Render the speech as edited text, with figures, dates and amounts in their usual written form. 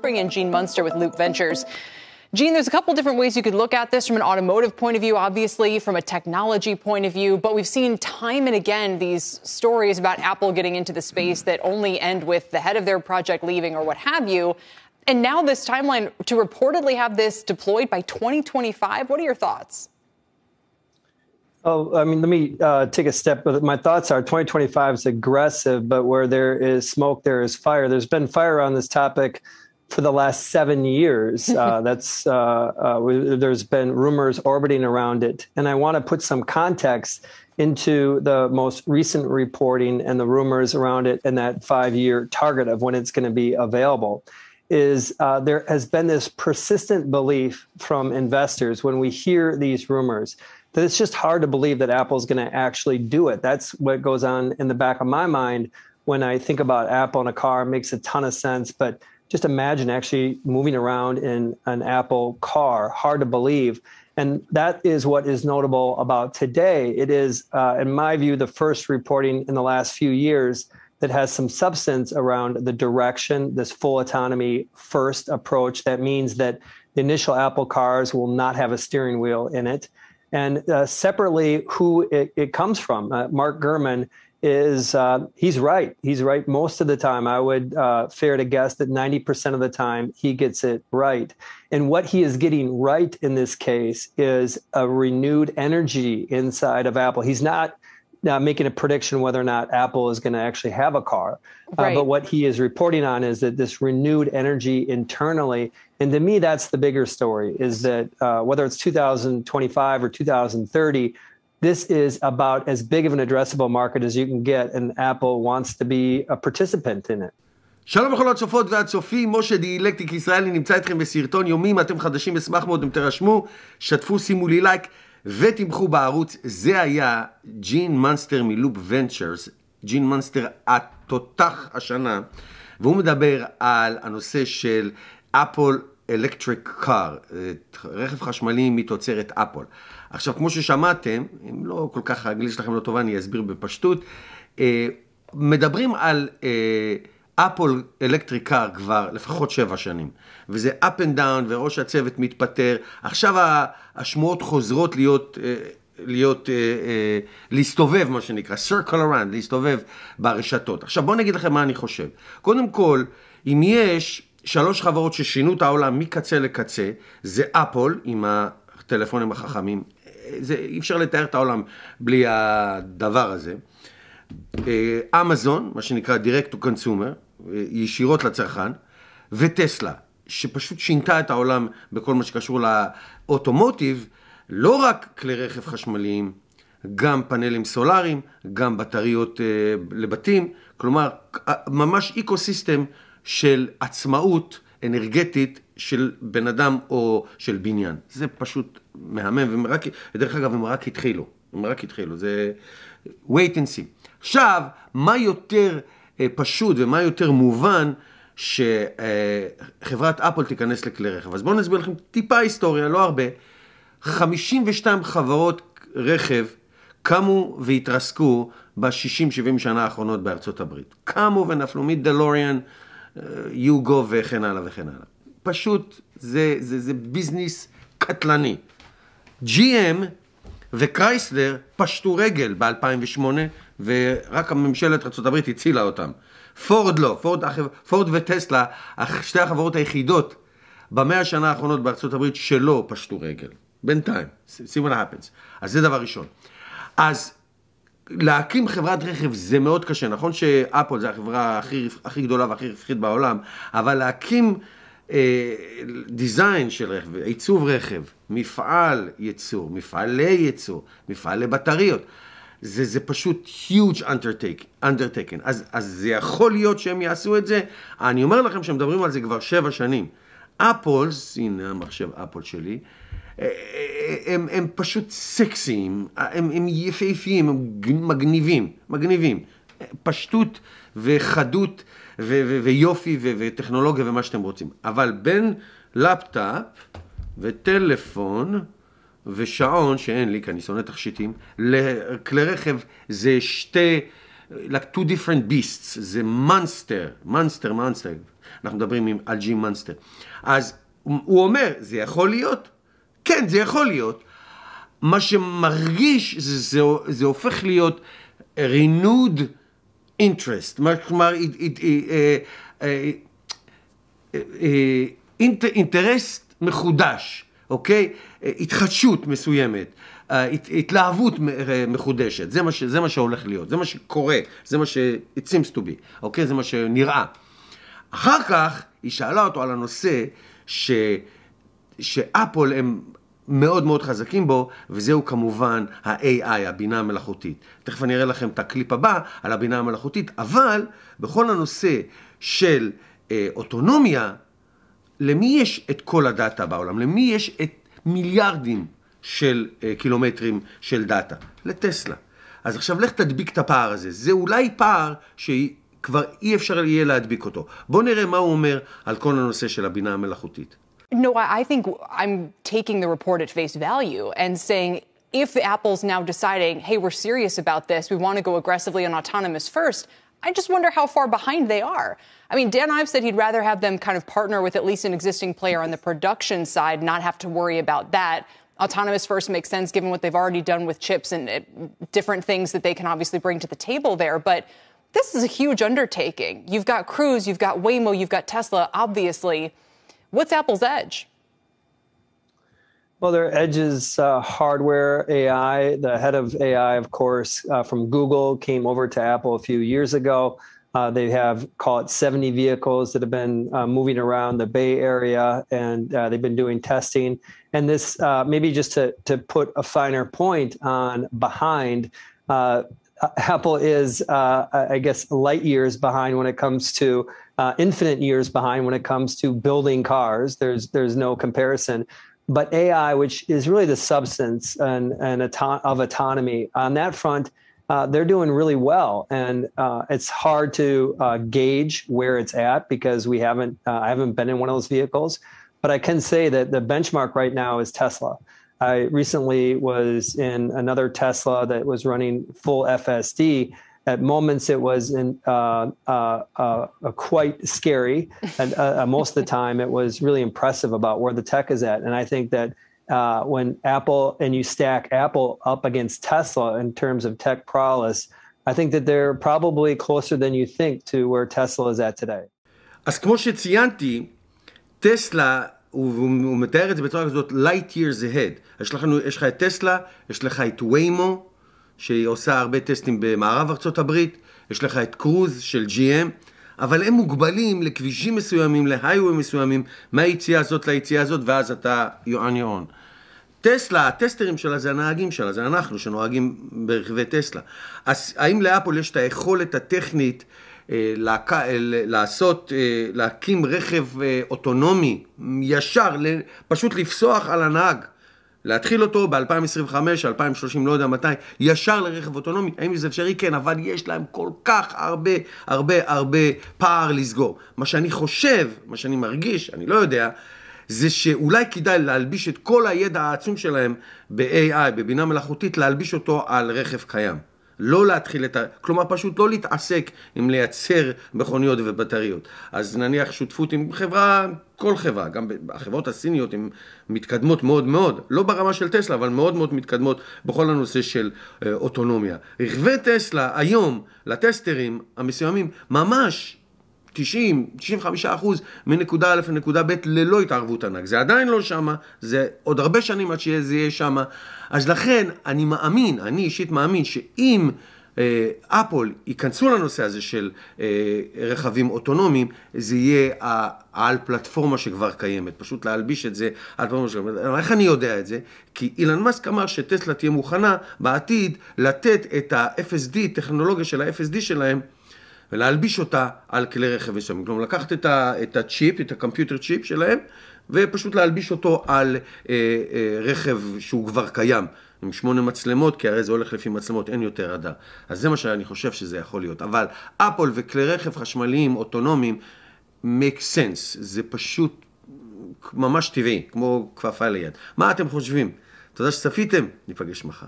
bring in Gene Munster with Loop Ventures. Gene, there's a couple different ways you could look at this from an automotive point of view, obviously, from a technology point of view, but we've seen time and again these stories about Apple getting into the space that only end with the head of their project leaving or what have you. And now this timeline to reportedly have this deployed by 2025, what are your thoughts? Oh, I mean, let me take a step. But my thoughts are 2025 is aggressive, but where there is smoke, there is fire. There's been fire on this topic for the last 7 years. There's been rumors orbiting around it. And I want to put some context into the most recent reporting and the rumors around it and that 5-year target of when it's going to be available. There has been this persistent belief from investors when we hear these rumors that it's just hard to believe that Apple's going to actually do it. That's what goes on in the back of my mind when I think about Apple in a car. It makes a ton of sense, but just imagine actually moving around in an Apple car, hard to believe. And that is what is notable about today. It is, in my view, the first reporting in the last few years that has some substance around the direction, this full autonomy first approach. That means that the initial Apple cars will not have a steering wheel in it. And separately, who it comes from. Mark Gurman he's right. He's right most of the time. I would fare to guess that 90% of the time he gets it right. And what he is getting right in this case is a renewed energy inside of Apple. He's not making a prediction whether or not Apple is going to actually have a car. Right. But what he is reporting on is that this renewed energy internally. And to me, that's the bigger story, is that whether it's 2025 or 2030, this is about as big of an addressable market as you can get, and Apple wants to be a participant in it. שלום לכל הצופות והצופים, משה דיאלקטיק ישראלי נמצא אתכם בסרטון יומי. אם אתם חדשים, אשמח מאוד אם תרשמו, שתפו, שימו לי לייק ותימכו בערוץ. זה היה ג'ין מונסטר מלופ ונצ'רס, ג'ין מונסטר התותח השנה, והוא מדבר על הנושא של אפל אלקטריק קאר, רכב חשמלי מתוצרת אפל. עכשיו, כמו ששמעתם, אם לא כל כך האנגלית שלכם לא טובה, אני אסביר בפשטות, מדברים על אפל אלקטריק קאר כבר לפחות 7 שנים, וזה up and down, וראש הצוות מתפטר. עכשיו השמועות חוזרות להסתובב, מה שנקרא, circle around, להסתובב ברשתות. עכשיו, בואו נגיד לכם מה אני חושב. קודם כל, אם יש 3 חברות ששינו את העולם מקצה לקצה, זה אפל עם הטלפונים החכמים. אי אפשר לתאר את העולם בלי הדבר הזה. אמזון, מה שנקרא direct to consumer, ישירות לצרכן, וטסלה, שפשוט שינתה את העולם בכל מה שקשור לאוטומוטיב, לא רק כלי רכב חשמליים, גם פאנלים סולאריים, גם בטריות לבתים, כלומר, ממש אקוסיסטם של עצמאות אנרגטית של בן אדם או של בניין. זה פשוט מהמם, ודרך אגב, הם רק התחילו, זה wait and see. עכשיו, מה יותר פשוט ומה יותר מובן שחברת אפל תיכנס לכלי רכב? אז בואו נסביר לכם טיפה היסטוריה, לא הרבה. 52 חברות רכב קמו והתרסקו ב-60-70 שנה האחרונות בארצות הברית. קמו ונפלו מדלוריאן, יוגו וכן הלאה וכן הלאה. פשוט זה ביזנס קטלני. GM וקרייסלר פשטו רגל ב-2008, ורק הממשלת ארצות הברית הצילה אותם. פורד לא, פורד וטסלה, שתי החברות היחידות ב100 השנה האחרונות בארצות הברית שלא פשטו רגל. בינתיים, see what happens. אז זה דבר ראשון. אז להקים חברת רכב זה מאוד קשה, נכון שאפל זה החברה הכי גדולה והכי רווחית בעולם, אבל להקים דיזיין של רכב, עיצוב רכב, מפעל ייצור, מפעלי ייצור, מפעלי בטריות, זה פשוט huge undertaking. אז זה יכול להיות שהם יעשו את זה. אני אומר לכם שהם מדברים על זה כבר 7 שנים. אפלס, הנה המחשב אפל שלי, הם פשוט סקסיים, הם יפהפיים, הם מגניבים. פשטות וחדות ויופי וטכנולוגיה ומה שאתם רוצים. אבל בין לפטאפ וטלפון ושעון שאין לי, כי אני שונא תכשיטים, לכלי רכב זה like two different beasts, זה monster, אנחנו מדברים על ג'ים מונסטר. אז הוא אומר, זה יכול להיות? כן, זה יכול להיות. מה שמרגיש, זה הופך להיות renewed interest, כלומר, אינטרס מחודש, אוקיי? התחדשות מסוימת, התלהבות מחודשת, זה מה שהולך להיות, זה מה שקורה, זה מה ש-it seems to be, אוקיי? זה מה שנראה. אחר כך היא שאלה אותו על הנושא שאפל הם מאוד מאוד חזקים בו, וזהו כמובן ה-AI, הבינה המלאכותית. תכף אני אראה לכם את הקליפ הבא על הבינה המלאכותית, אבל בכל הנושא של אוטונומיה, למי יש את כל הדאטה בעולם? למי יש את מיליארדים של קילומטרים של דאטה? לטסלה. אז עכשיו לך תדביק את הפער הזה. זה אולי פער שכבר אי אפשר יהיה להדביק אותו. בואו נראה מה הוא אומר על כל הנושא של הבינה המלאכותית. No, I think I'm taking the report at face value and saying if Apple's now deciding, hey, we're serious about this, we want to go aggressively on autonomous first, I just wonder how far behind they are. I mean, Dan Ives said he'd rather have them kind of partner with at least an existing player on the production side, not have to worry about that. Autonomous first makes sense given what they've already done with chips and different things that they can obviously bring to the table there. But this is a huge undertaking. You've got Cruise, you've got Waymo, you've got Tesla, obviously. What's Apple's edge? Well, their edge is hardware AI. The head of AI, of course, from Google came over to Apple a few years ago. They have, call it 70 vehicles that have been moving around the Bay Area, and they've been doing testing. And this, maybe just to put a finer point on behind, Apple is, I guess, light years behind when it comes to infinite years behind when it comes to building cars. There's no comparison. But AI, which is really the substance of autonomy, on that front, they're doing really well. And it's hard to gauge where it's at because I haven't been in one of those vehicles. But I can say that the benchmark right now is Tesla. I recently was in another Tesla that was running full FSD. At moments, it was quite scary, and most of the time, it was really impressive about where the tech is at. And I think that when Apple and you stack Apple up against Tesla in terms of tech prowess, I think that they're probably closer than you think to where Tesla is at today. אז כמו שציינתי, טסלה, הוא מתאר את זה בצורה כזאת, light years ahead. יש לך את טסלה, יש לך את ויימו, שהיא עושה הרבה טסטים במערב ארצות הברית, יש לך את קרוז של GM, אבל הם מוגבלים לכבישים מסוימים, להייווי מסוימים, מהיציאה הזאת ליציאה הזאת, ואז אתה יוען יוען. טסלה, הטסטרים שלה זה הנהגים שלה, זה אנחנו שנוהגים ברכבי טסלה. אז האם לאפל יש את היכולת הטכנית להקים רכב אוטונומי ישר, פשוט לפסוח על הנהג, להתחיל אותו ב-2025, 2030, לא יודע מתי, ישר לרכב אוטונומי. האם זה אפשרי? כן, אבל יש להם כל כך הרבה פער לסגור. מה שאני חושב, מה שאני מרגיש, אני לא יודע, זה שאולי כדאי להלביש את כל הידע העצום שלהם ב-AI, בבינה מלאכותית, להלביש אותו על רכב קיים. לא להתחיל כלומר פשוט לא להתעסק עם לייצר מכוניות ובטריות. אז נניח שותפות עם חברה, כל חברה, גם החברות הסיניות הן מתקדמות מאוד מאוד, לא ברמה של טסלה, אבל מאוד מאוד מתקדמות בכל הנושא של אוטונומיה. רכבי טסלה היום לטסטרים המסוימים ממש 95% מנקודה א' לנקודה ב' ללא התערבות הנהג. זה עדיין לא שמה, זה עוד הרבה שנים עד שזה יהיה שמה. אז לכן אני אישית מאמין שאם אפל ייכנסו לנושא הזה של רכבים אוטונומיים, זה יהיה על פלטפורמה שכבר קיימת, פשוט להלביש את זה על פלטפורמה שכבר קיימת. איך אני יודע את זה? כי אילן מאסק אמר שטסלה תהיה מוכנה בעתיד לתת את ה-FSD, טכנולוגיה של ה-FSD שלהם, ולהלביש אותה על כלי רכב מסוימים. כלומר, לקחת את הצ'יפ, את הקומפיוטר צ'יפ שלהם, ופשוט להלביש אותו על רכב שהוא כבר קיים, עם 8 מצלמות, כי הרי זה הולך לפי מצלמות, אין יותר רדאר. אז זה מה שאני חושב שזה יכול להיות. אבל אפל וכלי רכב חשמליים, אוטונומיים, make sense. זה פשוט ממש טבעי, כמו כפפה ליד. מה אתם חושבים? תודה שצפיתם, ניפגש מחר.